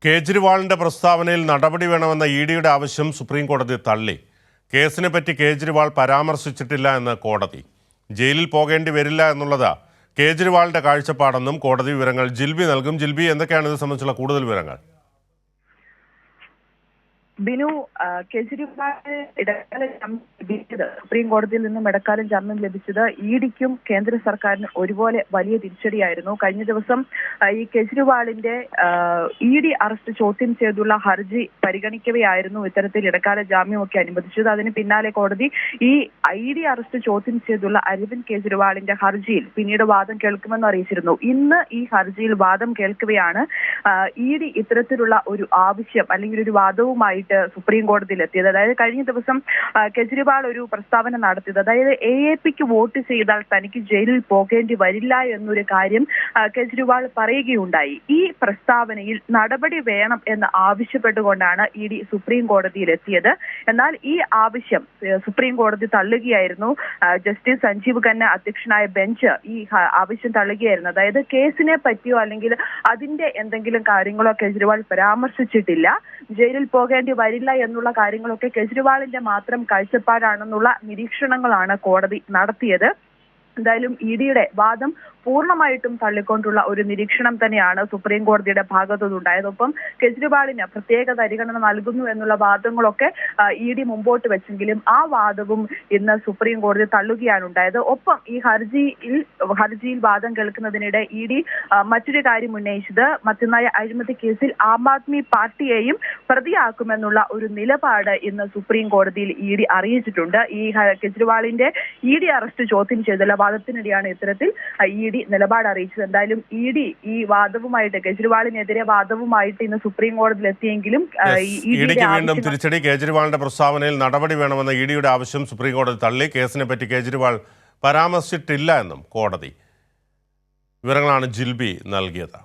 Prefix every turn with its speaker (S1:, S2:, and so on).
S1: കേജ്രിവാളിന്റെ പ്രസ്താവനയിൽ നടപടി വേണമെന്ന ഇഡിയുടെ ആവശ്യം സുപ്രീം കോടതി തള്ളി. കേസിനെ പറ്റി കേജ്രിവാൾ പരാമർശിച്ചിട്ടില്ല എന്ന് കോടതി. ജയിലിൽ പോകേണ്ടി വരില്ല എന്നുള്ളത് കേജ്രിവാളിന്റെ കാഴ്ചപ്പാടെന്നും കോടതി വിവരങ്ങൾ ജിൽബി നൽകും. ജിൽബി, എന്തൊക്കെയാണ് ഇത് സംബന്ധിച്ചുള്ള കൂടുതൽ വിവരങ്ങൾ?
S2: ബിനു, കേജ്രിവാൾ ഇടക്കാല ജാമ്യം ലഭിച്ചത് സുപ്രീം കോടതിയിൽ നിന്നും ഇടക്കാലം ജാമ്യം ലഭിച്ചത് ഇഡിക്കും കേന്ദ്ര സർക്കാരിന് ഒരുപോലെ വലിയ തിരിച്ചടിയായിരുന്നു. കഴിഞ്ഞ ദിവസം ഈ കേജ്രിവാളിന്റെ ഇഡി അറസ്റ്റ് ചോദ്യം ചെയ്തുള്ള ഹർജി പരിഗണിക്കവെയായിരുന്നു ഇത്തരത്തിൽ ഇടക്കാല ജാമ്യമൊക്കെ അനുവദിച്ചത്. അതിന് പിന്നാലെ കോടതി ഈ ഇഡി അറസ്റ്റ് ചോദ്യം ചെയ്തുള്ള അരവിന്ദ് കേജ്രിവാളിന്റെ ഹർജിയിൽ പിന്നീട് വാദം കേൾക്കുമെന്ന് അറിയിച്ചിരുന്നു. ഇന്ന് ഈ ഹർജിയിൽ വാദം കേൾക്കവെയാണ് ഇഡി ഇത്തരത്തിലുള്ള ഒരു ആവശ്യം അല്ലെങ്കിൽ ഒരു വാദവുമായി സുപ്രീം കോടതിയിൽ എത്തിയത്. അതായത് കഴിഞ്ഞ ദിവസം കേജ്രിവാൾ ഒരു പ്രസ്താവന നടത്തിയത്, അതായത് AAPക്ക് വോട്ട് ചെയ്താൽ തനിക്ക് ജയിലിൽ പോകേണ്ടി വരില്ല എന്നൊരു കാര്യം കേജ്രിവാൾ പറയുകയുണ്ടായി. ഈ പ്രസ്താവനയിൽ നടപടി വേണം എന്ന് ആവശ്യപ്പെട്ടുകൊണ്ടാണ് ഇഡി സുപ്രീം കോടതിയിൽ എത്തിയത്. എന്നാൽ ഈ ആവശ്യം സുപ്രീം കോടതി തള്ളുകയായിരുന്നു. ജസ്റ്റിസ് സഞ്ജീവ് ഖന്ന അധ്യക്ഷനായ ബെഞ്ച് ഈ ആവശ്യം തള്ളുകയായിരുന്നു. അതായത് കേസിനെ പറ്റിയോ അല്ലെങ്കിൽ അതിന്റെ എന്തെങ്കിലും കാര്യങ്ങളോ കേജ്രിവാൾ പരാമർശിച്ചിട്ടില്ല. ജയിലിൽ പോകേണ്ടി വരില്ല എന്നുള്ള കാര്യങ്ങളൊക്കെ കേജ്രിവാളിന്റെ മാത്രം കാഴ്ചപ്പാടാണെന്നുള്ള നിരീക്ഷണങ്ങളാണ് കോടതി നടത്തിയത്. എന്തായാലും ഇഡിയുടെ വാദം പൂർണ്ണമായിട്ടും തള്ളിക്കൊണ്ടുള്ള ഒരു നിരീക്ഷണം തന്നെയാണ് സുപ്രീം കോടതിയുടെ ഭാഗത്തുനിന്നുണ്ടായത്. ഒപ്പം കേജ്രിവാളിന് പ്രത്യേക പരിഗണന നൽകുന്നു എന്നുള്ള വാദങ്ങളൊക്കെ ഇഡി മുമ്പോട്ട് വെച്ചെങ്കിലും ആ വാദവും ഇന്ന് സുപ്രീം കോടതി തള്ളുകയാണ് ഉണ്ടായത്. ഒപ്പം ഈ ഹർജിയിൽ വാദം കേൾക്കുന്നതിനിടെ ഇഡി മറ്റൊരു കാര്യം ഉന്നയിച്ചത്, മദ്യനയ അഴിമതി കേസിൽ ആം ആദ്മി പാർട്ടിയെയും പ്രതിയാക്കുമെന്നുള്ള ഒരു നിലപാട് ഇന്ന് സുപ്രീം കോടതിയിൽ ഇഡി അറിയിച്ചിട്ടുണ്ട്. ഈ കേജ്രിവാളിന്റെ ഇഡി അറസ്റ്റ് ചോദ്യം ചെയ്തുള്ള വാദത്തിനിടെയാണ് ഇത്തരത്തിൽ ഇഡി നിലപാട് അറിയിച്ചത്. എന്തായാലും ഇഡി ഈ വാദവുമായിട്ട് കേജ്രിവാളിനെതിരെ വാദവുമായിട്ട് ഇന്ന് സുപ്രീം കോടതിയിൽ എത്തിയെങ്കിലും
S1: വീണ്ടും തിരിച്ചടി. കേജ്രിവാളിന്റെ പ്രസ്താവനയിൽ നടപടി വേണമെന്ന ഇഡിയുടെ ആവശ്യം സുപ്രീം കോടതി തള്ളി. കേസിനെ പറ്റി കേജ്രിവാൾ പരാമർശിച്ചിട്ടില്ല എന്നും കോടതി. വിവരങ്ങളാണ് ജിൽബി നൽകിയത്.